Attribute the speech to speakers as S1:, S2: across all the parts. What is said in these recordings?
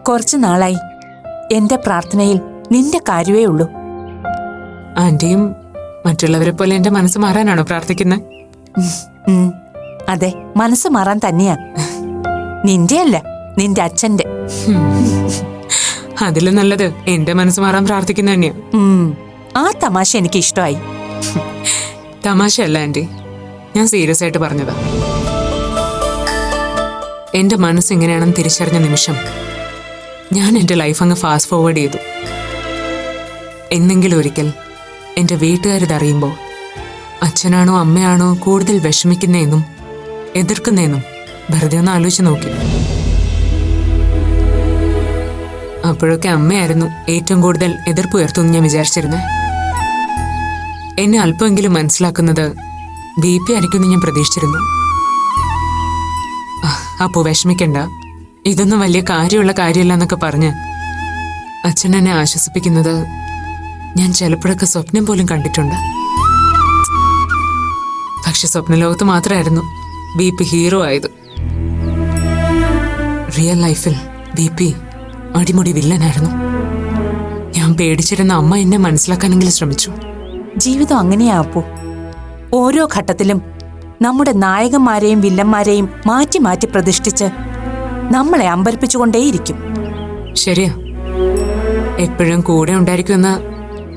S1: കുറച്ചു നാളായി എന്റെ പ്രാർത്ഥനയിൽ നിന്റെ കാര്യമേ ഉള്ളൂ.
S2: ആന്റിയും മറ്റുള്ളവരെ പോലെ എന്റെ മനസ്സ് മാറാനാണോ പ്രാർത്ഥിക്കുന്നത്?
S1: അതെ, മനസ്സ് മാറാൻ തന്നെയാ. നിന്റെ അല്ല, നിന്റെ അച്ഛന്റെ.
S2: അതിലും നല്ലത് എന്റെ മനസ്സ് മാറാൻ പ്രാർത്ഥിക്കുന്ന തന്നെയാ.
S1: ആ തമാശ എനിക്ക് ഇഷ്ടമായി.
S2: തമാശയല്ല ആന്റി, ഞാൻ സീരിയസ് ആയിട്ട് പറഞ്ഞതാ. എന്റെ മനസ്സ് എങ്ങനെയാണെന്ന് തിരിച്ചറിഞ്ഞ നിമിഷം ഞാൻ എന്റെ ലൈഫ് അങ്ങ് ഫാസ്റ്റ് ഫോർവേഡ് ചെയ്തു. എന്നെങ്കിലും ഒരിക്കൽ എന്റെ വീട്ടുകാരിതറിയുമ്പോൾ അച്ഛനാണോ അമ്മയാണോ കൂടുതൽ വിഷമിക്കുന്നതെന്നും എതിർക്കുന്നതെന്നും വെറുതെ ഒന്ന് ആലോചിച്ച് നോക്കി. അപ്പോഴൊക്കെ അമ്മയായിരുന്നു ഏറ്റവും കൂടുതൽ എതിർപ്പ് ഉയർത്തുമെന്ന് ഞാൻ വിചാരിച്ചിരുന്നേ. എന്നെ അല്പമെങ്കിലും മനസ്സിലാക്കുന്നത് BP ആയിരിക്കുമെന്ന് ഞാൻ പ്രതീക്ഷിച്ചിരുന്നു. അപ്പോ വിഷമിക്കണ്ട, ഇതൊന്നും വലിയ കാര്യമുള്ള കാര്യമല്ല എന്നൊക്കെ പറഞ്ഞ് അച്ഛൻ എന്നെ ആശ്വസിപ്പിക്കുന്നത് ഞാൻ ചിലപ്പോഴൊക്കെ സ്വപ്നം പോലും കണ്ടിട്ടുണ്ട്. പക്ഷെ സ്വപ്നലോകത്ത് മാത്രമായിരുന്നു BP ഹീറോ ആയത്. റിയൽ ലൈഫിൽ BP അടിമുടി വില്ലനായിരുന്നു. ഞാൻ പേടിച്ചിരുന്ന അമ്മ എന്നെ മനസ്സിലാക്കാനെങ്കിലും ശ്രമിച്ചു.
S1: ജീവിതം അങ്ങനെയാ അപ്പു. ഓരോ ഘട്ടത്തിലും നമ്മുടെ നായകന്മാരെയും വില്ലന്മാരെയും മാറ്റി മാറ്റി പ്രതിഷ്ഠിച്ച് നമ്മളെ അമ്പരിപ്പിച്ചുകൊണ്ടേയിരിക്കും.
S2: ശരിയാ, എപ്പോഴും കൂടെ ഉണ്ടായിരിക്കുമെന്ന്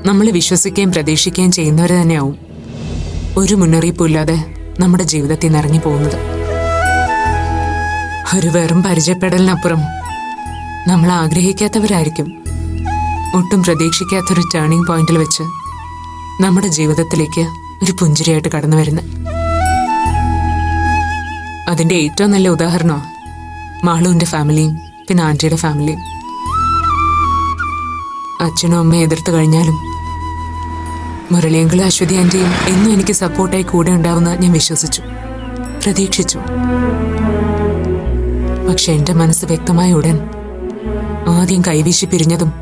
S2: നമ്മൾ വിശ്വസിക്കുകയും പ്രതീക്ഷിക്കുകയും ചെയ്യുന്നവർ തന്നെയാവും ഒരു മുന്നറിയിപ്പും ഇല്ലാതെ നമ്മുടെ ജീവിതത്തിൽ നിന്ന് ഇറങ്ങി പോകുന്നത്. ഒരു വെറും പരിചയപ്പെടലിനപ്പുറം നമ്മൾ ആഗ്രഹിക്കാത്തവരായിരിക്കും ഒട്ടും പ്രതീക്ഷിക്കാത്തൊരു ടേണിംഗ് പോയിന്റിൽ വെച്ച് നമ്മുടെ ജീവിതത്തിലേക്ക് ഒരു പുഞ്ചിരിയായിട്ട് കടന്നു വരുന്നത്. അതിന്റെ ഏറ്റവും നല്ല ഉദാഹരണമാണ് മാളുവിന്റെ ഫാമിലിയും പിന്നെ ആന്റിയുടെ ഫാമിലിയും. അച്ഛനും അമ്മയും എതിർത്ത് കഴിഞ്ഞാലും മുരളിയെങ്കിലും അശ്വതി ആന്റിയും എന്നും എനിക്ക് സപ്പോർട്ടായി കൂടെ ഉണ്ടാവുന്ന ഞാൻ വിശ്വസിച്ചു, പ്രതീക്ഷിച്ചു. പക്ഷെ എന്റെ മനസ്സ് വ്യക്തമായ ഉടൻ ആദ്യം കൈവീശി പിരിഞ്ഞതും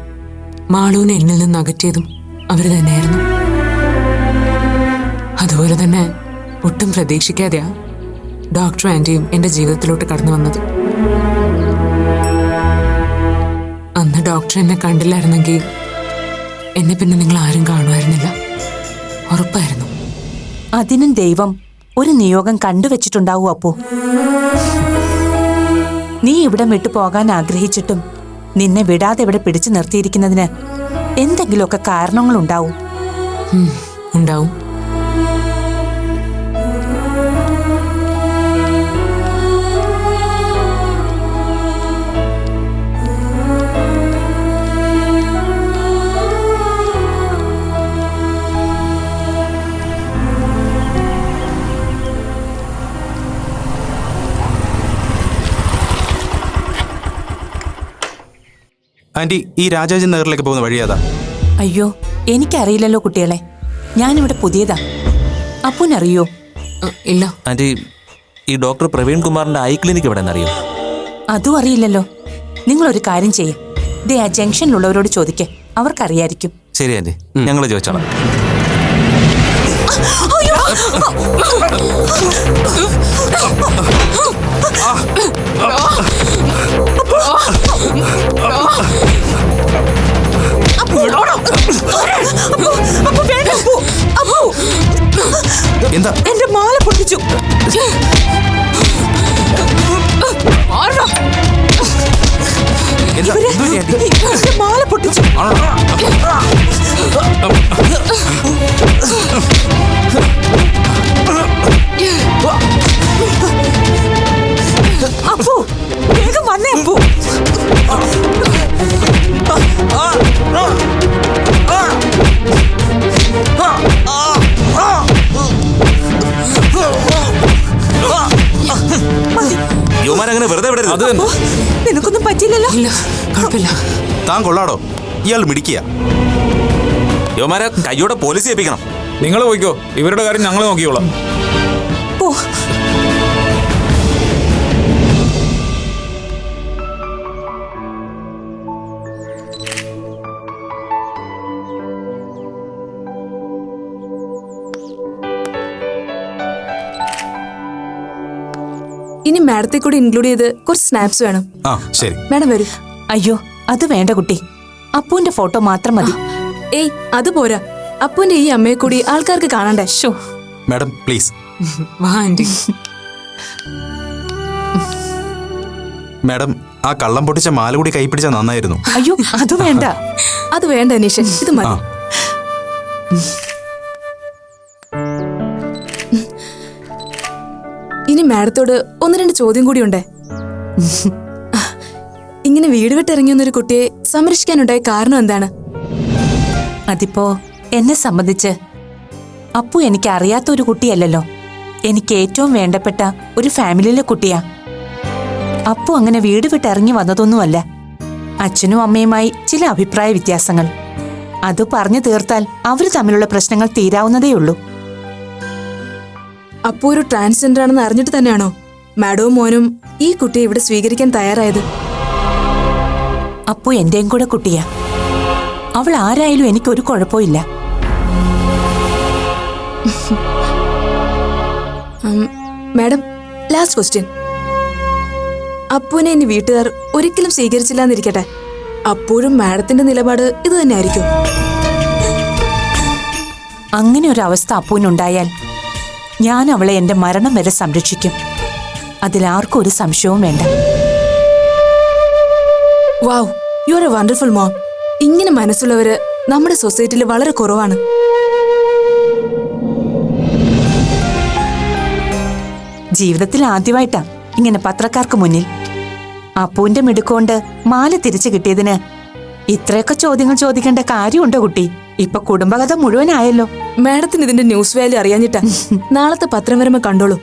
S2: മാളുവിനെ എന്നിൽ നിന്ന് അകറ്റിയതും അവര് തന്നെയായിരുന്നു. അതുപോലെ തന്നെ ഒട്ടും പ്രതീക്ഷിക്കാതെയാ ഡോക്ടർ ആന്റിയും എന്റെ ജീവിതത്തിലോട്ട് കടന്നു വന്നത്. അന്ന് ഡോക്ടർ എന്നെ കണ്ടില്ലായിരുന്നെങ്കിൽ എന്നെ പിന്നെ നിങ്ങൾ ആരും കാണുമായിരുന്നില്ല, ഉറപ്പായിരുന്നു.
S1: അതിനും ദൈവം ഒരു നിയോഗം കണ്ടുവച്ചിട്ടുണ്ടാവൂ അപ്പോ. നീ ഇവിടം വിട്ടു പോകാൻ ആഗ്രഹിച്ചിട്ടും നിന്നെ വിടാതെ ഇവിടെ പിടിച്ചു നിർത്തിയിരിക്കുന്നതിന് എന്തെങ്കിലുമൊക്കെ കാരണങ്ങളുണ്ടാവും.
S2: ഉണ്ടാവും.
S3: ആന്റി, ഈ രാജാജി നഗറിലേക്ക് പോകുന്ന വഴിയാതാ?
S1: അയ്യോ, എനിക്കറിയില്ലല്ലോ കുട്ടികളെ, ഞാനിവിടെ പുതിയതാ. അപ്പൂനറിയോ?
S2: ഇല്ല
S4: ആന്റി, ഈ ഡോക്ടർ പ്രവീൺ കുമാറിന്റെ ഐ ക്ലിനിക്ക് എവിടെ എന്നറിയോ?
S1: അതും അറിയില്ലല്ലോ. നിങ്ങളൊരു കാര്യം ചെയ്യേ, ദേ ആ ജംഗ്ഷനിലുള്ളവരോട് ചോദിക്കേ, അവർക്കറിയായിരിക്കും.
S4: ശരി ആന്റി, ഞങ്ങൾ ചോദിച്ചോളാം.
S3: എന്താ?
S1: എന്റെ മാല പൊട്ടിച്ചു. എന്റെ മാല പൊട്ടിച്ചു. അപ്പു, വേഗം വന്നേ അപ്പു.
S4: യുവമാരങ്ങനെ വെറുതെ വിടരുത്.
S1: നിനക്കൊന്നും പറ്റില്ലല്ലോ?
S2: ഇല്ല, കുഴപ്പമില്ല.
S3: താൻ കൊള്ളാടോ, ഇയാൾ മിടിക്കുക.
S4: യുവമാരെ കയ്യോടെ പോലീസ് ഏൽപ്പിക്കണം.
S5: നിങ്ങൾ പോയിക്കോ, ഇവരുടെ കാര്യം ഞങ്ങൾ നോക്കിയോളാം.
S1: പോ.
S6: ഇനി മാഡത്തെ കൂടി ഇൻക്ലൂഡ് ചെയ്ത് കുറച്ച് സ്നാപ്സ് വേണം.
S3: ആ ശരി.
S6: മാഡം വരൂ.
S1: അയ്യോ അത് വേണ്ട കുട്ടി, അപ്പുവിന്റെ ഫോട്ടോ മാത്രം മതി.
S6: ഏയ് അത് പോരാ, അപ്പുവിന്റെ ഈ അമ്മയെ കൂടി ആൾക്കാർക്ക് കാണണ്ടേ?
S1: Show
S3: madam please.
S2: വാ ആന്റി.
S3: മാഡം ആ കള്ളം പൊട്ടിച്ച മാല കൂടി കൈപ്പിടിച്ചാൽ നന്നായിരുന്നു.
S1: അയ്യോ അത് വേണ്ട.
S6: അത് വേണ്ട അനീഷ്, ഇത് മതി. ഇനി മാഡത്തോട് 1-2 ചോദ്യം കൂടിയുണ്ടേ. ഇങ്ങനെ വീട് വിട്ടിറങ്ങിയൊന്നൊരു കുട്ടിയെ സംരക്ഷിക്കാനുണ്ടായ കാരണം എന്താണ്?
S1: അതിപ്പോ എന്നെ സംബന്ധിച്ച് അപ്പു എനിക്ക് അറിയാത്ത ഒരു കുട്ടിയല്ലല്ലോ. എനിക്ക് ഏറ്റവും വേണ്ടപ്പെട്ട ഒരു ഫാമിലിയിലെ കുട്ടിയാ. അപ്പു അങ്ങനെ വീട് വിട്ടിറങ്ങി വന്നതൊന്നുമല്ല. അച്ഛനും അമ്മയുമായി ചില അഭിപ്രായ വ്യത്യാസങ്ങൾ. അത് പറഞ്ഞു തീർത്താൽ അവര് തമ്മിലുള്ള പ്രശ്നങ്ങൾ തീരാവുന്നതേയുള്ളൂ.
S6: അപ്പു ഒരു ട്രാൻസ്ജെൻഡർ ആണെന്ന് അറിഞ്ഞിട്ട് തന്നെയാണോ മാഡവും മോനും ഈ കുട്ടിയെ ഇവിടെ സ്വീകരിക്കാൻ തയ്യാറായത്?
S1: അപ്പു എന്റെയും കൂടെ കുട്ടിയാ. അവൾ ആരായാലും എനിക്കൊരു കുഴപ്പമില്ല.
S6: Madam, last question. അപ്പുവിനെ ഇനി വീട്ടുകാർ ഒരിക്കലും സ്വീകരിച്ചില്ല എന്നിരിക്കട്ടെ, അപ്പോഴും മാഡത്തിന്റെ നിലപാട് ഇത് തന്നെ ആയിരിക്കും?
S1: അങ്ങനെ ഒരു അവസ്ഥ അപ്പുവിനുണ്ടായാൽ ഞാൻ അവളെ എന്റെ മരണം വരെ സംരക്ഷിക്കും. അതിലാർക്കും ഒരു സംശയവും വേണ്ട.
S6: Wow, you are a wonderful mom. ഇങ്ങനെ മനസ്സുള്ളവര് നമ്മുടെ സൊസൈറ്റിയിൽ വളരെ കുറവാണ്.
S1: ജീവിതത്തിൽ ആദ്യമായിട്ടാ ഇങ്ങനെ പത്രക്കാർക്ക് മുന്നിൽ. അപ്പുവിന്റെ മിടുക്കൊണ്ട് മാല തിരിച്ചു കിട്ടിയതിന് ഇത്രയൊക്കെ ചോദ്യങ്ങൾ ചോദിക്കേണ്ട കാര്യമുണ്ടോ കുട്ടി? ഇപ്പൊ കുടുംബകഥ മുഴുവനായല്ലോ.
S6: മാഡത്തിന് ഇതിന്റെ ന്യൂസ് വാല്യൂ അറിയാഞ്ഞിട്ടാ. നാളത്തെ പത്രം വരുമ്പോ കണ്ടോളൂ.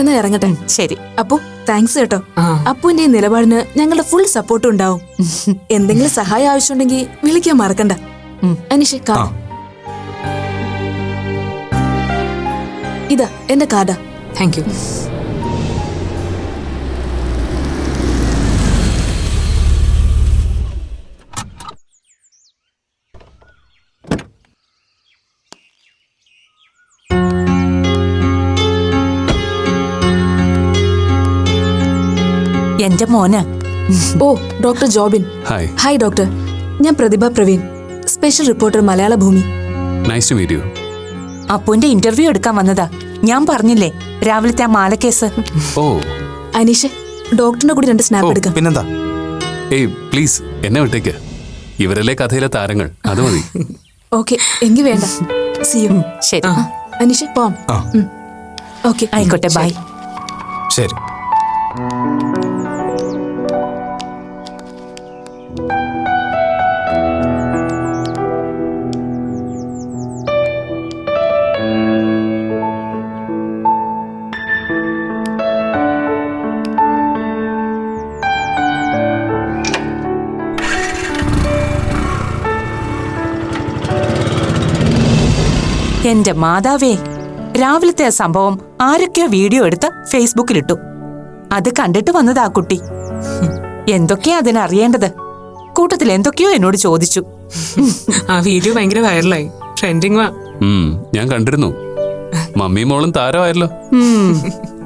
S6: എന്നാ ഇറങ്ങട്ടെ.
S1: ശരി.
S6: അപ്പു താങ്ക്സ് കേട്ടോ. അപ്പുവിന്റെ ഈ നിലപാടിന് ഞങ്ങളുടെ ഫുൾ സപ്പോർട്ടും ഉണ്ടാവും. എന്തെങ്കിലും സഹായം ആവശ്യമുണ്ടെങ്കിൽ വിളിക്കാൻ മറക്കണ്ട. അനീഷ്, കാർഡ് ഇതാ, എന്റെ കാർഡാ.
S2: Thank you.
S1: എന്റെ മോന്.
S6: ഓ, doctor Jobin.
S7: Hi.
S6: Hi doctor, ഞാൻ Prathibha Praveen, special reporter, Malayala Bhoomi.
S7: Nice to meet you.
S1: അപ്പുവിന്റെ ഇന്റർവ്യൂ എടുക്കാൻ വന്നതാ. ഞാൻ പറഞ്ഞില്ലേ രാവിലത്തെ ആ മാലക്കേസ്.
S7: ഓ
S6: അനീഷ്, ഡോക്ടറിന്റെ കൂടി 2 സ്നാപ്പ് എടുക്കാം.
S3: പിന്നെന്താ?
S7: ഏയ് പ്ലീസ് എന്നെ വിട്ടേക്ക്. ഇവരല്ലേ കഥയിലെ താരങ്ങൾ, അത് മതി.
S6: ഓക്കെ, എങ്കിൽ വേണ്ട. See you.
S1: ശരി.
S6: അനീഷ്, പോം. ഓക്കെ,
S1: ആയിക്കോട്ടെ. ബൈ.
S3: ശരി.
S1: എന്റെ മാതാവേ, രാവിലത്തെ സംഭവം ആരൊക്കെയോ വീഡിയോ എടുത്ത് ഫേസ്ബുക്കിലിട്ടു. അത് കണ്ടിട്ട് വന്നതാ കുട്ടി. എന്തൊക്കെയാ അതിനറിയേണ്ടത്? കൂട്ടത്തിൽ എന്തൊക്കെയോ എന്നോട് ചോദിച്ചു.
S2: ആ വീഡിയോ ഭയങ്കര വൈറലായി, ട്രെൻഡിങ് വാ.
S7: ഞാൻ കണ്ടിരുന്നു. മമ്മിയും മോളും താരമായല്ലോ.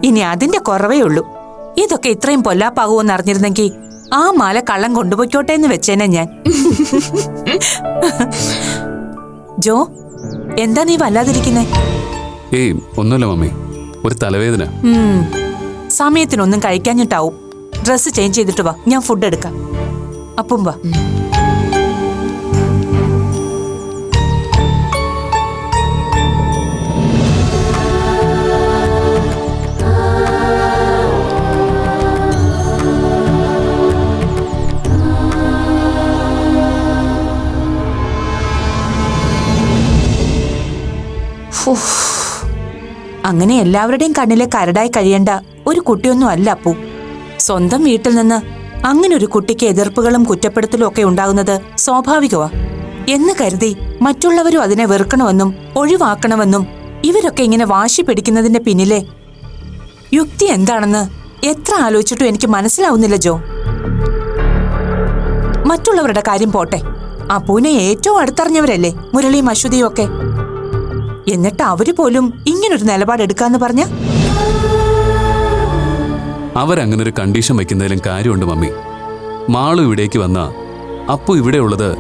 S1: ഇനി അതിന്റെ കുറവേ ഉള്ളൂ. ഇതൊക്കെ ഇത്രയും പൊല്ലാപ്പാകുമെന്ന് അറിഞ്ഞിരുന്നെങ്കിൽ ആ മാല കള്ളം കൊണ്ടുപോയിക്കോട്ടെ എന്ന് വെച്ചേനെ ഞാൻ. ജോ, എന്താ നീ വല്ലാതിരിക്കുന്നേ?
S7: ഏയ് ഒന്നുമില്ല മമ്മി, ഒരു തലവേദന.
S1: സമയത്തിനൊന്നും കഴിക്കാഞ്ഞിട്ടാവും. ഡ്രസ്സ് ചേഞ്ച് ചെയ്തിട്ട് വാ, ഞാൻ ഫുഡ് എടുക്കാം. അപ്പം വാ. അങ്ങനെ എല്ലാവരുടെയും കണ്ണിലെ കരടായി കഴിയേണ്ട ഒരു കുട്ടിയൊന്നും അല്ല അപ്പു. സ്വന്തം വീട്ടിൽ നിന്ന് അങ്ങനെ ഒരു കുട്ടിക്ക് എതിർപ്പുകളും കുറ്റപ്പെടുത്തലും ഒക്കെ ഉണ്ടാകുന്നത് സ്വാഭാവികമാ എന്ന് കരുതി മറ്റുള്ളവരും അതിനെ വെറുക്കണമെന്നും ഒഴിവാക്കണമെന്നും ഇവരൊക്കെ ഇങ്ങനെ വാശി പിടിക്കുന്നതിന്റെ പിന്നിലെ യുക്തി എന്താണെന്ന് എത്ര ആലോചിച്ചിട്ടും എനിക്ക് മനസ്സിലാവുന്നില്ല ജോ. മറ്റുള്ളവരുടെ കാര്യം പോട്ടെ, അപ്പുവിനെ ഏറ്റവും അടുത്തറിഞ്ഞവരല്ലേ മുരളിയും അശ്വതിയും ഒക്കെ. എന്നിട്ട് അവര് പോലും ഇങ്ങനൊരു നിലപാടെടുക്കാന്ന് പറഞ്ഞ
S7: അവരങ്ങനെ ഒരു കണ്ടീഷൻ വയ്ക്കുന്നതിലും കാര്യമുണ്ട് മമ്മി. മാളു ഇവിടേക്ക് വന്ന അപ്പു ഇവിടെയുള്ളത്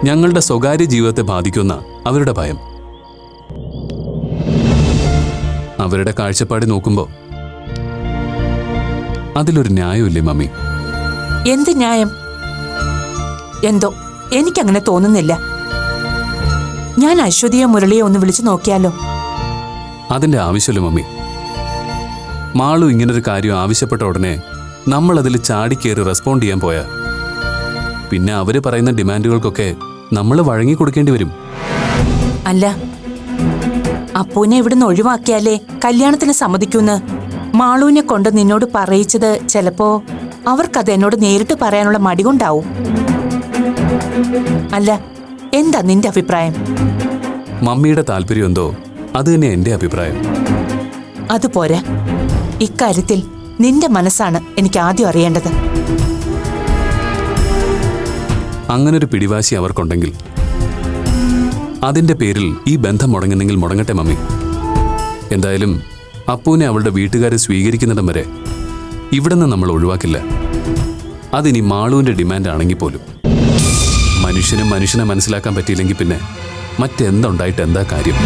S7: ഞങ്ങളുടെ സ്വകാര്യ ജീവിതത്തെ ബാധിക്കുന്ന അവരുടെ ഭയം. അവരുടെ കാഴ്ചപ്പാട് നോക്കുമ്പോൾ അതിലൊരു ന്യായമില്ലേ മമ്മി?
S1: എന്ത് ന്യായം? എന്തോ എനിക്കങ്ങനെ തോന്നുന്നില്ല. ഞാൻ അശ്വതിയെ മുരളിയെ ഒന്ന് വിളിച്ചു നോക്കിയാലോ?
S7: അതിന്റെ ആവശ്യമില്ല മമ്മി. മാളു ഇങ്ങനൊരു കാര്യം ആവശ്യപ്പെട്ട ഉടനെ നമ്മൾ അതിൽ ചാടിക്കേറി റെസ്പോണ്ട് ചെയ്യാൻ പോയാ പിന്നെ അവര് പറയുന്ന ഡിമാൻഡുകൾക്കൊക്കെ നമ്മൾ വഴങ്ങി കൊടുക്കേണ്ടി വരും.
S1: അല്ല, അപ്പൂനെ ഇവിടുന്ന് ഒഴിവാക്കിയാലേ കല്യാണത്തിന് സമ്മതിക്കൂന്ന് മാളൂനെ കൊണ്ട് നിന്നോട് പറയിച്ചത് ചിലപ്പോ അവർക്കത് എന്നോട് നേരിട്ട് പറയാനുള്ള മടി കൊണ്ടാവും. അല്ല, എന്താ നിന്റെ അഭിപ്രായം?
S7: മമ്മിയുടെ താല്പര്യം എന്തോ അത് തന്നെ എന്റെ അഭിപ്രായം.
S1: അതുപോരാ, ഇക്കാര്യത്തിൽ നിന്റെ മനസ്സാണ് എനിക്ക് ആദ്യം അറിയേണ്ടത്.
S7: അങ്ങനൊരു പിടിവാശി അവർക്കുണ്ടെങ്കിൽ അതിന്റെ പേരിൽ ഈ ബന്ധം മുടങ്ങുന്നെങ്കിൽ മുടങ്ങട്ടെ മമ്മി. എന്തായാലും അപ്പൂനെ അവളുടെ വീട്ടുകാരെ സ്വീകരിക്കുന്നിടം വരെ ഇവിടെ നിന്ന് നമ്മൾ ഒഴിവാക്കില്ല. അതിനി മാളുവിന്റെ ഡിമാൻഡ് ആണെങ്കിൽ പോലും. മനുഷ്യനെ മനസ്സിലാക്കാൻ പറ്റിയില്ലെങ്കിൽ പിന്നെ മറ്റെന്തുണ്ടായിട്ട് എന്താ കാര്യം?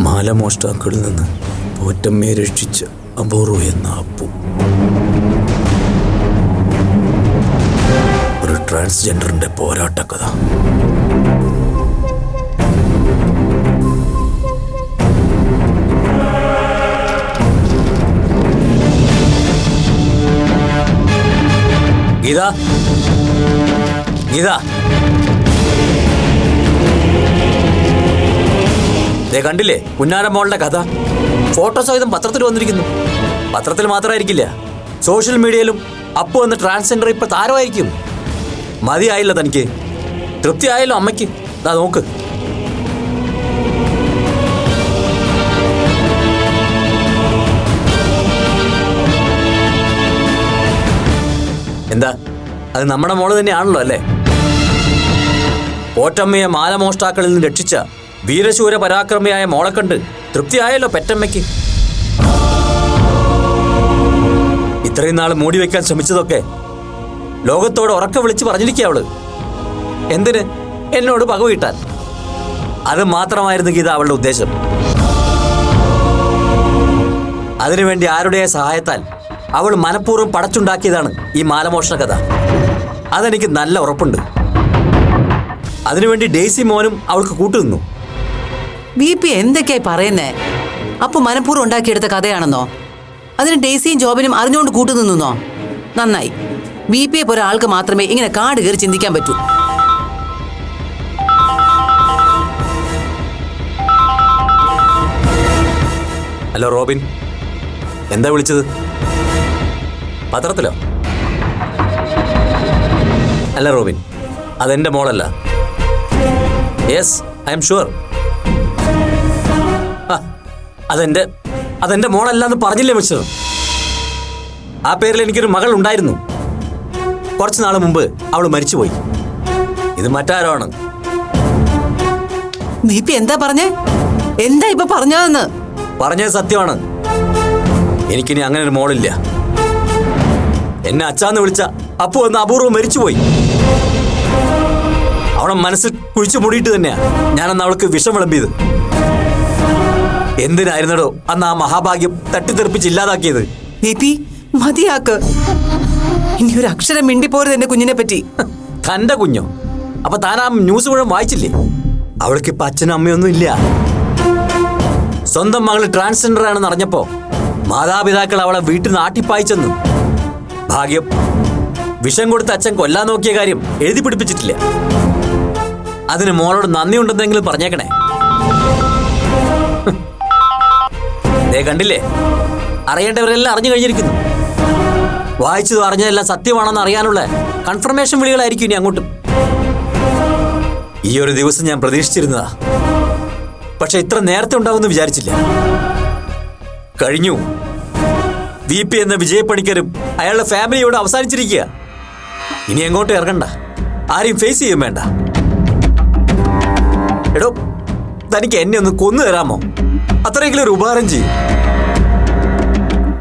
S8: മാലമോഷ്ടാക്കളിൽ നിന്ന് പോറ്റമ്മയെ രക്ഷിച്ച അപൂർവ എന്ന അപ്പു ഒരു ട്രാൻസ്ജെൻഡറിന്റെ പോരാട്ടക്കഥ. ഗീത, ഗീത, കണ്ടില്ലേ പുന്നാരമോളുടെ കഥ? ഫോട്ടോ സഹിതം പത്രത്തിൽ വന്നിരിക്കുന്നു. പത്രത്തിൽ മാത്രമായിരിക്കില്ല, സോഷ്യൽ മീഡിയയിലും അപ്പു എന്ന ട്രാൻസ്ജെൻഡർ ഇപ്പൊ താരമായിരിക്കും. മതിയായില്ല തനിക്ക്? തൃപ്തിയായല്ലോ അമ്മയ്ക്ക്? ദാ നോക്ക്. എന്താ, അത് നമ്മുടെ മോള് തന്നെയാണല്ലോ അല്ലേ? പോറ്റമ്മയെ മാലമോഷ്ടാക്കളിൽ നിന്ന് രക്ഷിച്ച വീരശൂര പരാക്രമിയായ മോളെ കണ്ട് തൃപ്തിയായല്ലോ പെറ്റമ്മയ്ക്ക്. ഇത്രയും നാൾ മൂടി വെക്കാൻ ശ്രമിച്ചതൊക്കെ ലോകത്തോട് ഉറക്കെ വിളിച്ച് പറഞ്ഞിരിക്കുക അവള്. എന്തിന്? എന്നോട് പകവീട്ടാൻ. അത് മാത്രമായിരുന്നു ഗീത അവളുടെ ഉദ്ദേശം. അതിനുവേണ്ടി ആരുടെ സഹായത്താൽ അവൾ മനഃപൂർവ്വം പടച്ചുണ്ടാക്കിയതാണ് ഈ മാലമോഷണ കഥ. അതെനിക്ക് നല്ല ഉറപ്പുണ്ട്. അതിനുവേണ്ടി ഡെയ്സി മോനും അവൾക്ക് കൂട്ടുനിന്നു.
S9: BP എന്തൊക്കെയായി പറയുന്നേ? അപ്പൊ മനഃപൂർവ്വം ഉണ്ടാക്കിയെടുത്ത കഥയാണെന്നോ? അതിന് ഡെയ്സിയും ജോബിനും അറിഞ്ഞുകൊണ്ട് കൂട്ടുനിന്നോ? നന്നായി. BP പോലെ ആൾക്ക് മാത്രമേ ഇങ്ങനെ കാട് കയറി ചിന്തിക്കാൻ പറ്റൂ.
S8: ഹലോ റോബിൻ, എന്താ വിളിച്ചത്? പത്രത്തിലോ? അല്ല റോബിൻ, അതെന്റെ മോളല്ല. Yes, I'm sure. അതെന്റെ മോളല്ല എന്ന് പറഞ്ഞില്ലേ മിസ്റ്റർ? ആ പേരിൽ എനിക്കൊരു മകൾ ഉണ്ടായിരുന്നു. കുറച്ച് നാൾ മുമ്പ് അവൾ മരിച്ചുപോയി. ഇത് മറ്റാരോ ആണ്.
S9: VP എന്താ പറഞ്ഞേ? എന്താ ഇപ്പൊ പറഞ്ഞതെന്ന്?
S8: പറഞ്ഞത് സത്യമാണ്. എനിക്കിനി അങ്ങനെ ഒരു മോളില്ല. എന്നെ അച്ഛാന്ന് വിളിച്ച അപ്പു വന്ന് അപൂർവം മരിച്ചുപോയി. അവളെ മനസ്സിൽ കുഴിച്ചു മൂടിയിട്ട് തന്നെയാ ഞാനന്ന് അവൾക്ക് വിഷം വിളമ്പിയത്. എന്തിനായിരുന്നടോ അന്ന് ആ മഹാഭാഗ്യം തട്ടിത്തെറിപ്പിച്ച് ഇല്ലാതാക്കിയത്?
S9: VP മതിയാക്ക്. ഇനി ഒരു അക്ഷരം മിണ്ടിപ്പോരുത് എന്റെ കുഞ്ഞിനെ പറ്റി.
S8: തന്റെ കുഞ്ഞോ? അപ്പൊ താൻ ആ ന്യൂസ് മുഴുവൻ വായിച്ചില്ലേ? അവൾക്ക് ഇപ്പൊ അച്ഛനും അമ്മയൊന്നും ഇല്ല. സ്വന്തം മകള് ട്രാൻസ്ജെൻഡർ ആണെന്ന് അറിഞ്ഞപ്പോ മാതാപിതാക്കൾ അവളെ വീട്ടിൽ നിന്ന് ആട്ടിപ്പായിച്ചെന്ന്. ഭാഗ്യം വിഷം കൊടുത്ത അച്ഛൻ കൊല്ലാൻ നോക്കിയ കാര്യം എഴുതി പിടിപ്പിച്ചിട്ടില്ല. അതിന് മോളോട് നന്ദി ഉണ്ടെന്നെങ്കിലും പറഞ്ഞേക്കണേ. ദേ കണ്ടില്ലേ, അറിയേണ്ടവരെല്ലാം അറിഞ്ഞു കഴിഞ്ഞിരിക്കുന്നു. വായിച്ചതും അറിഞ്ഞതെല്ലാം സത്യമാണെന്ന് അറിയാനുള്ള കൺഫർമേഷൻ വിളികളായിരിക്കും ഇനി അങ്ങോട്ടും. ഈ ഒരു ദിവസം ഞാൻ പ്രതീക്ഷിച്ചിരുന്നതാ, പക്ഷെ ഇത്ര നേരത്തെ ഉണ്ടാവുമെന്ന് വിചാരിച്ചില്ല. കഴിഞ്ഞു. VP എന്ന വിജയപ്പണിക്കരും അയാളുടെ ഫാമിലിയോട് അവസാനിച്ചിരിക്കുക. ഇനി എങ്ങോട്ടും ഇറങ്ങണ്ട, ആരെയും ഫേസ് ചെയ്യും വേണ്ട. എടോ, തനിക്ക് എന്നെ ഒന്ന് കൊന്നു തരാമോ? അത്രയെങ്കിലും ഒരു ഉപകാരം ചെയ്യും.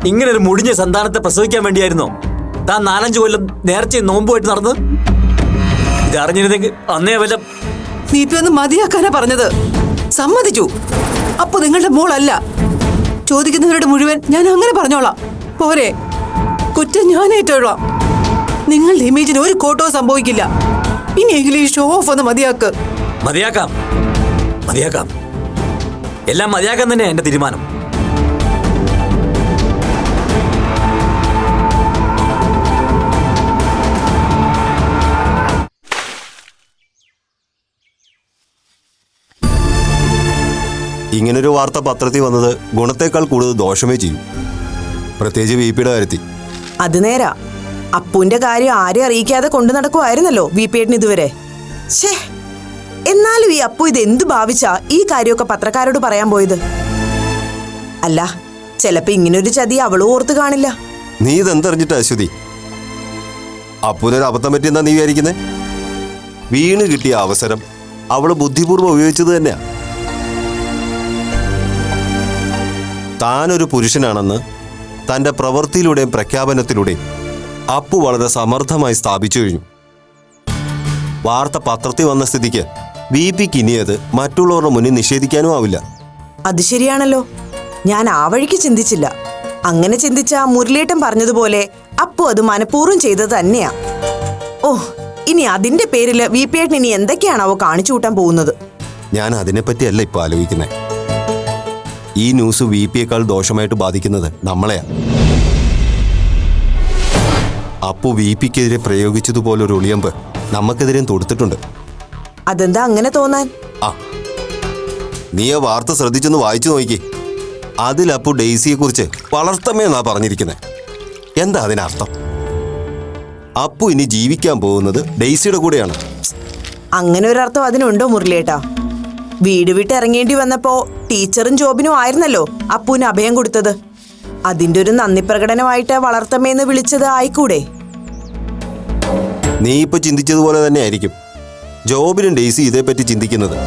S8: ഇങ്ങനെ ഒരു മുടിഞ്ഞ സന്താനത്തെ പ്രസവിക്കാൻ വേണ്ടിയായിരുന്നോ താൻ 4-5 കൊല്ലം നേർച്ച നോമ്പുമായിട്ട് നടന്നത്? ഇത് അറിഞ്ഞിരുന്നെങ്കിൽ അന്നേ വല്ല
S9: VP ഒന്ന് മതിയാക്കാനാ പറഞ്ഞത്. സമ്മതിച്ചു. അപ്പൊ നിങ്ങളുടെ മോളല്ല. ചോദിക്കുന്നവരുടെ മുഴുവൻ ഞാൻ അങ്ങനെ പറഞ്ഞോളാം. പോരെ, കുറ്റം ഞാൻ ഏറ്റോളാം. നിങ്ങളുടെ ഇമേജിന് ഒരു കോട്ടവും സംഭവിക്കില്ല. ഇനിയെങ്കിലും ഈ ഷോ ഓഫ് ഒന്ന് മതിയാക്ക്.
S8: മതിയാക്കാം, മതിയാക്കാം. എല്ലാം മതിയാക്കാൻ തന്നെയാ എന്റെ തീരുമാനം.
S10: ഇങ്ങനൊരു വാർത്ത പത്രത്തിൽ വന്നത് ഗുണത്തേക്കാൾ കൂടുതൽ ദോഷമേ ചെയ്യും, പ്രത്യേകിച്ച് VPയുടെ കാര്യത്തിൽ.
S11: അത് നേരാ. അപ്പുവിന്റെ കാര്യം ആരെയും അറിയിക്കാതെ കൊണ്ടു നടക്കുമായിരുന്നല്ലോ VP-ഏട്ടന് ഇതുവരെ. ഛേ, എന്നാലും ഈ അപ്പു ഇത് എന്തു ഭാവിച്ചാ ഈ കാര്യമൊക്കെ പത്രക്കാരോട് പറയാൻ പോയത്? അല്ല, ചിലപ്പോ ഇങ്ങനൊരു ചതി അവളും ഓർത്ത് കാണില്ല.
S10: നീ ഇതെന്തറിഞ്ഞിട്ടാ അശ്വതി? അപ്പുവിനൊരു അബദ്ധം പറ്റിയെന്നാ നീ വിചാരിക്കുന്നേ? വീണ് കിട്ടിയ അവസരം അവള് ബുദ്ധിപൂർവ്വം ഉപയോഗിച്ചത് തന്നെയാ. താനൊരു പുരുഷനാണെന്ന് തൻ്റെ പ്രവൃത്തിയിലൂടെയും പ്രഖ്യാപനത്തിലൂടെയും അപ്പു വളരെ സമർത്ഥമായി സ്ഥാപിച്ചു കഴിഞ്ഞു. വാർത്ത പത്രത്തിൽ വന്ന സ്ഥിതിക്ക് VPക്ക് ഇനി അത് മറ്റുള്ളവരുടെ മുന്നിൽ നിഷേധിക്കാനും ആവില്ല.
S11: അത് ശരിയാണല്ലോ, ഞാൻ ആ വഴിക്ക് ചിന്തിച്ചില്ല. അങ്ങനെ ചിന്തിച്ച മുരളീട്ടൻ പറഞ്ഞതുപോലെ അപ്പു അത് മനഃപൂർവ്വം ചെയ്തത് തന്നെയാ. ഓ, ഇനി അതിന്റെ പേരില് VP-ഏട്ടൻ ഇനി എന്തൊക്കെയാണാവോ കാണിച്ചു കൂട്ടാൻ പോകുന്നത്?
S10: ഞാൻ അതിനെപ്പറ്റിയല്ല ഇപ്പൊ ആലോചിക്കുന്നത്. ഈ ന്യൂസ് VPയേക്കാൾ ദോഷമായിട്ട് ബാധിക്കുന്നത് നമ്മളെയാ. അപ്പു VPക്കെതിരെ പ്രയോഗിച്ചതുപോലൊരു ഒളിയമ്പ് നമുക്കെതിരെയും തൊടുത്തിട്ടുണ്ട്.
S11: അതെന്താ അങ്ങനെ തോന്നാൻ?
S10: ആ, നീ ആ വാർത്ത ശ്രദ്ധിച്ചൊന്ന് വായിച്ചു നോക്കി. അതിൽ അപ്പു ഡെയ്സിയെ കുറിച്ച് വളർത്തമ്മയെന്നാ പറഞ്ഞിരിക്കുന്നത്. എന്താ അതിനർത്ഥം? അപ്പു ഇനി ജീവിക്കാൻ പോകുന്നത് ഡെയ്സിയുടെ കൂടെയാണ്.
S11: അങ്ങനെ ഒരർത്ഥം അതിനുണ്ടോ മുരളിയേട്ടാ? വീട് വിട്ട് ഇറങ്ങേണ്ടി വന്നപ്പോ ടീച്ചറും ജോബിനും ആയിരുന്നല്ലോ അപ്പുവിന് അഭയം കൊടുത്തത്. അതിന്റെ ഒരു നന്ദി പ്രകടനമായിട്ട് വളർത്തമ്മയെന്ന് വിളിച്ചത് ആയിക്കൂടെ?
S10: നീ ഇപ്പൊ ചിന്തിച്ചതുപോലെ തന്നെ ആയിരിക്കും ജോബിനും ഡെയ്സി ഇതേപ്പറ്റി ചിന്തിക്കുന്നത്.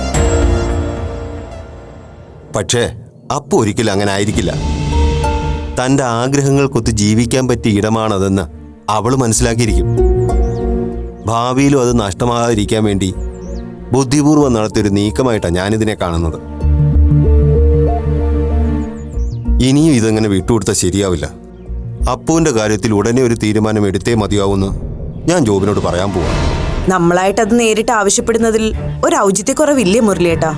S10: പക്ഷേ അപ്പു ഒരിക്കലും അങ്ങനെ ആയിരിക്കില്ല. തൻ്റെ ആഗ്രഹങ്ങൾക്കൊത്ത് ജീവിക്കാൻ പറ്റിയ ഇടമാണതെന്ന് അവള് മനസ്സിലാക്കിയിരിക്കും. ഭാവിയിലും അത് നഷ്ടമാകാതിരിക്കാൻ വേണ്ടി ബുദ്ധിപൂർവ്വം നടത്തിയൊരു നീക്കമായിട്ടാണ് ഞാനിതിനെ കാണുന്നത്. ഇനിയും ഇതെങ്ങനെ വിട്ടുകൊടുത്താൽ ശരിയാവില്ല. അപ്പുവിൻ്റെ കാര്യത്തിൽ ഉടനെ ഒരു തീരുമാനം എടുത്തേ മതിയാവുമെന്ന് ഞാൻ ജോബിനോട് പറയാൻ പോവാം.
S11: നമ്മളായിട്ടത് നേരിട്ട് ആവശ്യപ്പെടുന്നതിൽ ഒരു ഔചിത്യക്കുറവില്ലേ മുരളിയേട്ടാ?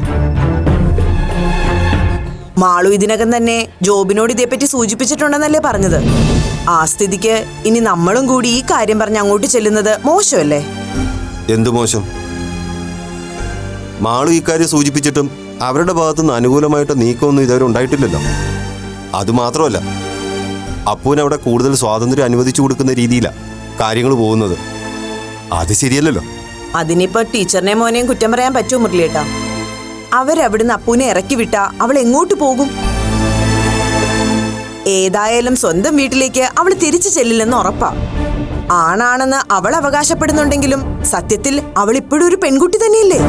S11: മാളു ഇതിനകം തന്നെ ജോബിനോട് ഇതേപ്പറ്റി സൂചിപ്പിച്ചിട്ടുണ്ടെന്നല്ലേ പറഞ്ഞത്? ആ സ്ഥിതിക്ക് ഇനി നമ്മളും കൂടി ഈ കാര്യം പറഞ്ഞ് അങ്ങോട്ട് ചെല്ലുന്നത് മോശമല്ലേ?
S10: എന്തു മോശം? മാളു ഇക്കാര്യം സൂചിപ്പിച്ചിട്ടും അവരുടെ ഭാഗത്തുനിന്ന് അനുകൂലമായിട്ട് നീക്കമൊന്നും ഇതുവരെ ഉണ്ടായിട്ടില്ലല്ലോ. അതുമാത്രമല്ല, അപ്പുവിന് അവിടെ കൂടുതൽ സ്വാതന്ത്ര്യം അനുവദിച്ചു കൊടുക്കുന്ന രീതിയിലാണ് കാര്യങ്ങൾ പോകുന്നത്. അത് ശരിയല്ലല്ലോ.
S11: അതിനിപ്പോ ടീച്ചറിനെ മോനെയും കുറ്റം പറയാൻ പറ്റുമോ മുരളിയേട്ടാ? അവരവിടുന്ന് അപ്പുവിനെ ഇറക്കി വിട്ടാ അവൾ എങ്ങോട്ട് പോകും? ഏതായാലും സ്വന്തം വീട്ടിലേക്ക് അവൾ തിരിച്ചു ചെല്ലില്ലെന്ന് ഉറപ്പാ. ആണാണെന്ന് അവൾ അവകാശപ്പെടുന്നുണ്ടെങ്കിലും സത്യത്തിൽ അവൾ ഇപ്പോഴും ഒരു പെൺകുട്ടി തന്നെയല്ലേ?